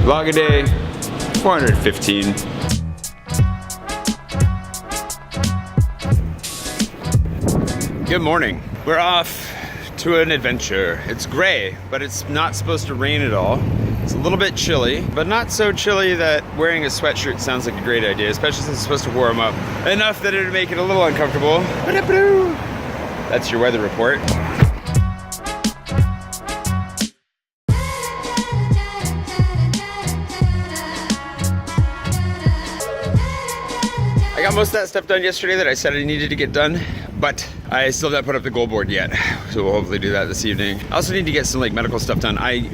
Vlog-a-day 415. Good morning. We're off to an adventure. It's gray, but it's not supposed to rain at all. It's a little bit chilly, but not so chilly that wearing a sweatshirt sounds like a great idea, especially since it's supposed to warm up enough that it would make it a little uncomfortable. That's your weather report. I got most of that stuff done yesterday that I said I needed to get done, but I still haven't put up the goal board yet, so we'll hopefully do that this evening. I also need to get some like medical stuff done. I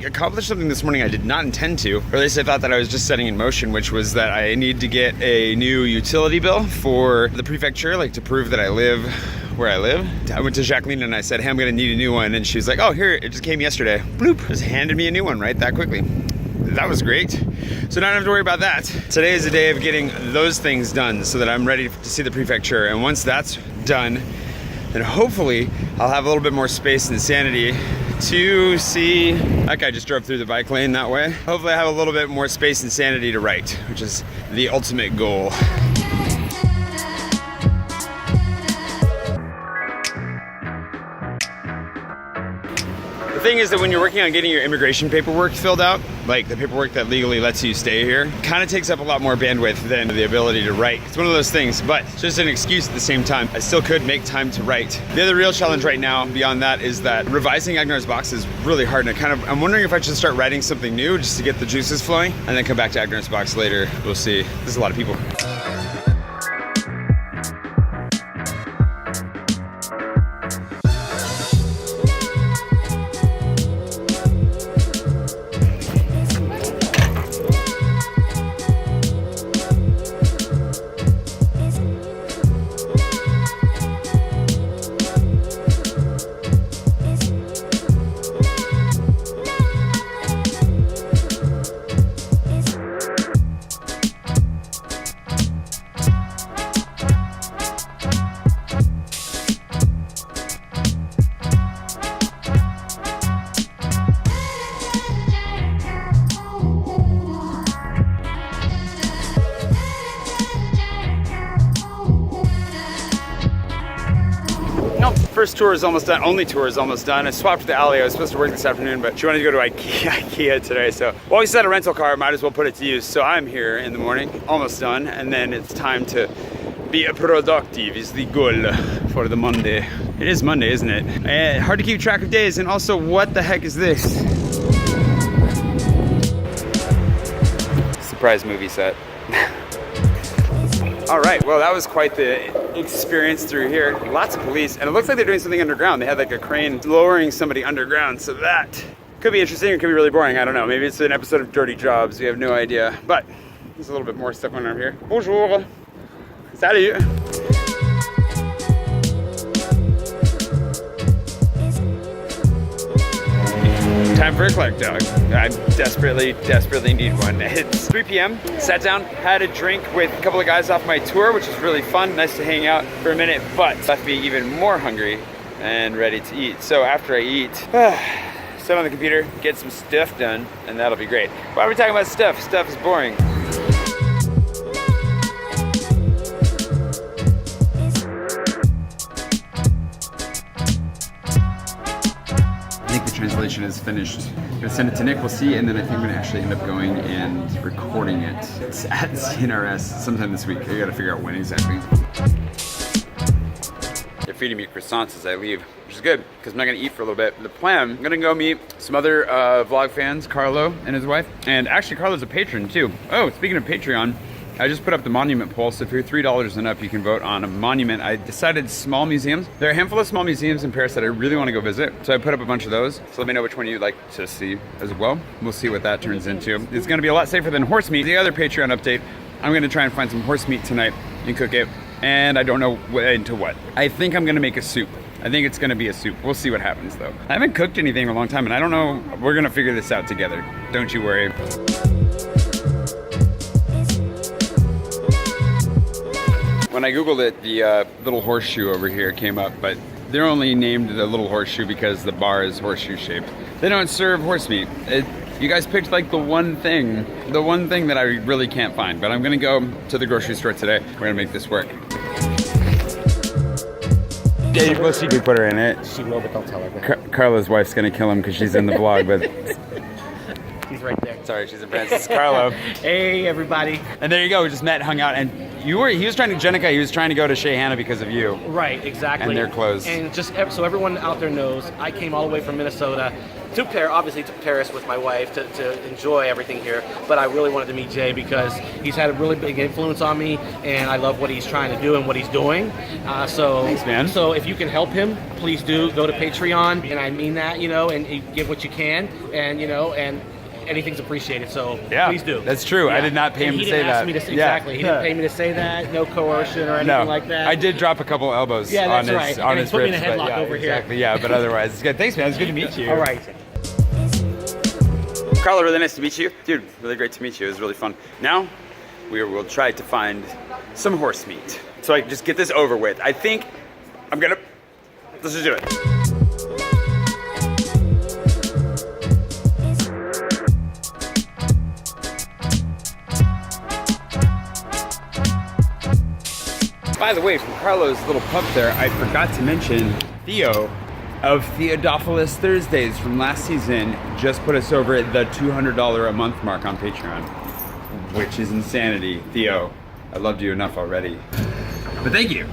accomplished something this morning I did not intend to, or at least I thought that I was just setting in motion, which was that I need to get a new utility bill for the prefecture, like to prove that I live where I live. I went to Jacqueline and I said, hey, I'm gonna need a new one, and she's like, oh, here, it just came yesterday. Bloop, just handed me a new one right that quickly. That was great. So now I don't have to worry about that. Today is the day of getting those things done so that I'm ready to see the prefecture. And once that's done, then hopefully I'll have a little bit more space and sanity to see. That guy just drove through the bike lane that way. Hopefully I have a little bit more space and sanity to write, which is the ultimate goal. The thing is that when you're working on getting your immigration paperwork filled out, like the paperwork that legally lets you stay here, kind of takes up a lot more bandwidth than the ability to write. It's one of those things, but it's just an excuse at the same time. I still could make time to write. The other real challenge right now beyond that is that revising Agnar's box is really hard, and I'm wondering if I should start writing something new just to get the juices flowing and then come back to Agnar's box later. We'll see. There's a lot of people. First tour is almost done, only tour is almost done. I swapped with the alley. I was supposed to work this afternoon, but she wanted to go to IKEA today. So while we set a rental car, might as well put it to use. So I'm here in the morning, almost done. And then it's time to be productive is the goal for the Monday. It is Monday, isn't it? Hard to keep track of days. And also, what the heck is this? Surprise movie set. All right, well, that was quite the experience through here. Lots of police, and it looks like they're doing something underground. They had like a crane lowering somebody underground, so that could be interesting. It could be really boring. I don't know. Maybe it's an episode of Dirty Jobs. We have no idea. But there's a little bit more stuff going on here. Bonjour. Salut. Time for a Clark dog. I desperately need one. It's 3 p.m. Sat down, had a drink with a couple of guys off my tour, which was really fun. Nice to hang out for a minute, but left me even more hungry and ready to eat. So after I eat, sit on the computer, get some stuff done, and that'll be great. Why are we talking about stuff? Stuff is boring. Translation is finished. I'm gonna send it to Nick, we'll see, and then I think I'm gonna actually end up going and recording it. It's at CNRS sometime this week. I gotta figure out when exactly. They're feeding me croissants as I leave, which is good, because I'm not gonna eat for a little bit. The plan, I'm gonna go meet some other vlog fans, Carlo and his wife, and actually Carlo's a patron too. Oh, speaking of Patreon, I just put up the monument poll, so if you're $3 and up, you can vote on a monument. I decided small museums. There are a handful of small museums in Paris that I really want to go visit, so I put up a bunch of those. So let me know which one you'd like to see as well. We'll see what that turns into. It's going to be a lot safer than horse meat. The other Patreon update, I'm going to try and find some horse meat tonight and cook it, and I don't know into what. I think I'm going to make a soup. I think it's going to be a soup. We'll see what happens, though. I haven't cooked anything in a long time, and I don't know. We're going to figure this out together. Don't you worry. When I Googled it, the little horseshoe over here came up, but they're only named the little horseshoe because the bar is horseshoe shaped. They don't serve horse meat. You guys picked like the one thing that I really can't find, but I'm gonna go to the grocery store today. We're gonna make this work. Yeah, well, we put her in it. She will, but don't tell her. Carla's wife's gonna kill him because she's in the vlog, but She's right there. sorry, she's in France. This is Carlo. Hey, everybody. And there you go. We just met, hung out, and he was trying to Jenica. He was trying to go to Shea Hannah because of you. Right, exactly. And they're closed. And just so everyone out there knows, I came all the way from Minnesota to Paris with my wife to enjoy everything here. But I really wanted to meet Jay because he's had a really big influence on me, and I love what he's trying to do and what he's doing. Thanks, man. So if you can help him, please do. Go to Patreon, and I mean that, and you give what you can, and and anything's appreciated. So yeah, please do. That's true. Yeah. I did not pay him to say that. Exactly. He didn't pay me to say that. No coercion or anything like that. I did drop a couple elbows on his right. on and his put ribs, me in a headlock but over exactly, here. Yeah, but otherwise it's good. Thanks, man. It's good to meet you. All right. Carla, really nice to meet you. Dude, really great to meet you. It was really fun. Now, we'll try to find some horse meat. So I can just get this over with. I think let's just do it. By the way, from Carlo's little pup there, I forgot to mention Theo of Theodophilus Thursdays from last season just put us over at the $200 a month mark on Patreon, which is insanity. Theo, I loved you enough already. But thank you.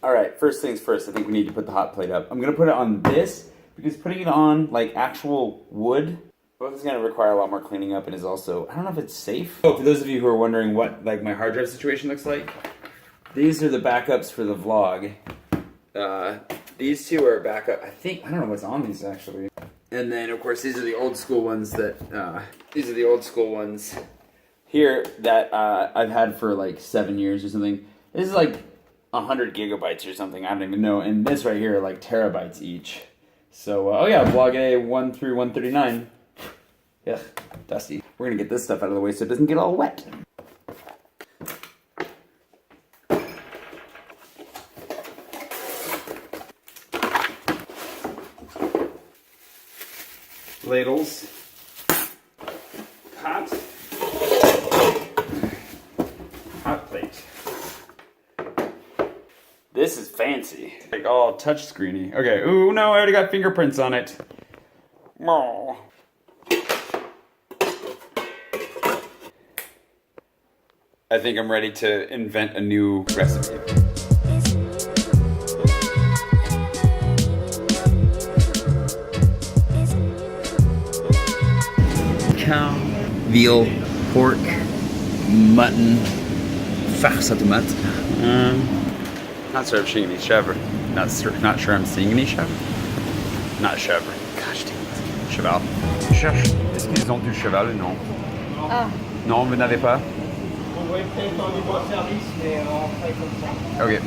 All right, first things first, I think we need to put the hot plate up. I'm gonna put it on this because putting it on like actual wood, both is gonna require a lot more cleaning up and is also, I don't know if it's safe. Oh, for those of you who are wondering what like my hard drive situation looks like, these are the backups for the vlog. These two are backup. I don't know what's on these actually. And then of course these are the old school ones here that I've had for like 7 years or something. This is like 100 gigabytes or something. I don't even know. And this right here are like terabytes each. So oh yeah, vlog A 1 through 139. Yeah, dusty. We're gonna get this stuff out of the way so it doesn't get all wet. Ladles, hot plate. This is fancy. Like all touch screeny. Okay, ooh, no, I already got fingerprints on it. Oh. I think I'm ready to invent a new recipe. Cow, veal, pork, mutton, farce à tomate. Not sure if she any chèvre. Not sure I'm seeing any chèvre. Not chèvre. Gosh damn it. Cheval. Cherche. Est-ce qu'ils ont du cheval ou non? Ah. Non, vous n'avez pas? On va peut-être en libre service, mais on fait comme ça. Okay.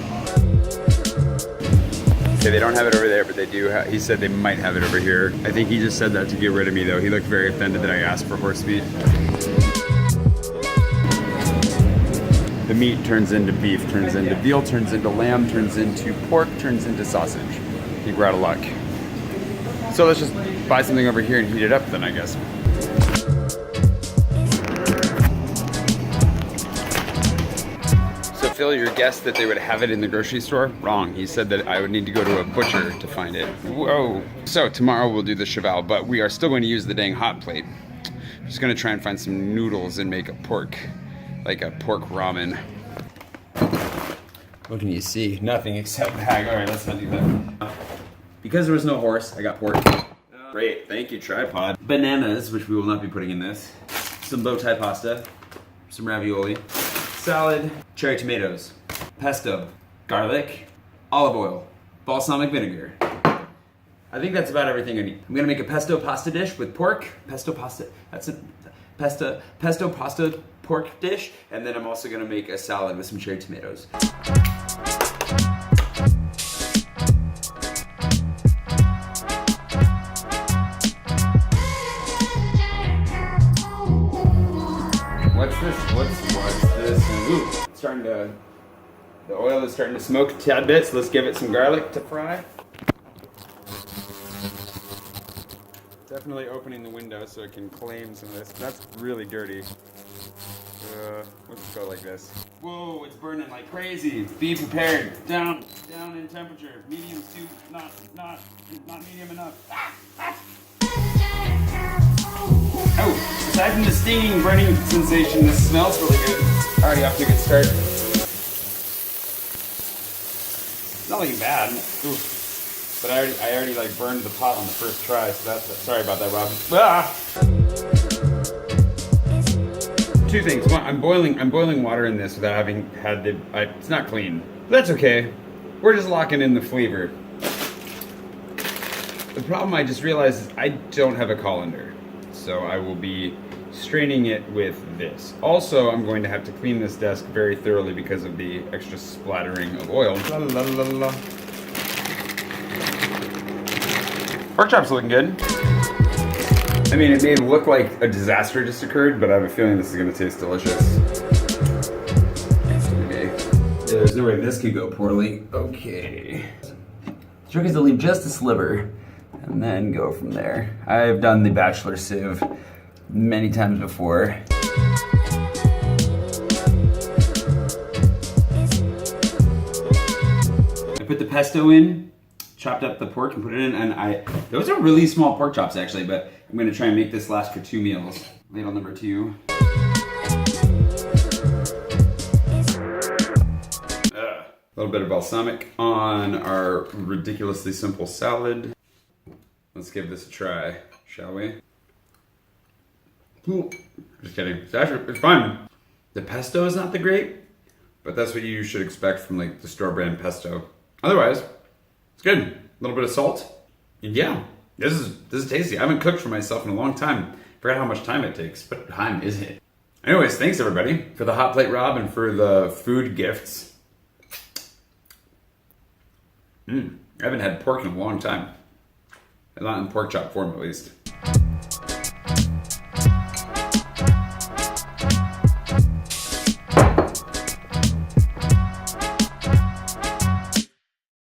Okay, they don't have it over there, but they do. He said they might have it over here. I think he just said that to get rid of me, though. He looked very offended that I asked for horse meat. The meat turns into beef, turns into veal, turns into lamb, turns into pork, turns into sausage. I think we're out of luck. So let's just buy something over here and heat it up then, I guess. So Phil, your guess that they would have it in the grocery store? Wrong. He said that I would need to go to a butcher to find it. Whoa. So tomorrow we'll do the cheval, but we are still going to use the dang hot plate. I'm just going to try and find some noodles and make a pork, like a pork ramen. What can you see? Nothing except bag. All right, let's not do that. Because there was no horse, I got pork. Great, thank you, tripod. Bananas, which we will not be putting in this. Some bow tie pasta, some ravioli, salad, cherry tomatoes, pesto, garlic, olive oil, balsamic vinegar. I think that's about everything I need. I'm gonna make a pesto pasta dish with pork. Pesto pasta, that's it. Pesto pasta pork dish. And then I'm also gonna make a salad with some cherry tomatoes. What's this? Ooh, it's the oil is starting to smoke a tad bit, so let's give it some garlic to fry. Definitely opening the window so it can claim some of this. That's really dirty. Let's just go like this. Whoa, it's burning like crazy. Be prepared. Down in temperature. Medium to not medium enough. Oh, aside from the stinging, burning sensation, this smells really good. Already off to a good start. Not looking bad. Oof. But I already like burned the pot on the first try, so that's sorry about that, Rob. Ah! Two things. One, I'm boiling water in this without having had the. It's not clean. That's okay. We're just locking in the flavor. The problem I just realized is I don't have a colander, so I will be straining it with this. Also, I'm going to have to clean this desk very thoroughly because of the extra splattering of oil. La, la, la, la. Pork chop's looking good. I mean, it may look like a disaster just occurred, but I have a feeling this is gonna taste delicious. Okay. Yeah, there's no way this could go poorly. Okay. The trick is to leave just a sliver and then go from there. I've done the bachelor sieve many times before. I put the pesto in, chopped up the pork and put it in, and those are really small pork chops actually, but I'm gonna try and make this last for 2 meals. Ladle number 2. A little bit of balsamic on our ridiculously simple salad. Let's give this a try, shall we? Ooh. Just kidding. It's fine. The pesto is not the great, but that's what you should expect from like the store brand pesto. Otherwise, it's good. A little bit of salt. And yeah, this is tasty. I haven't cooked for myself in a long time. Forgot how much time it takes, but time is it. Anyways, thanks everybody for the hot plate, Rob, and for the food gifts. I haven't had pork in a long time. Not in pork chop form, at least.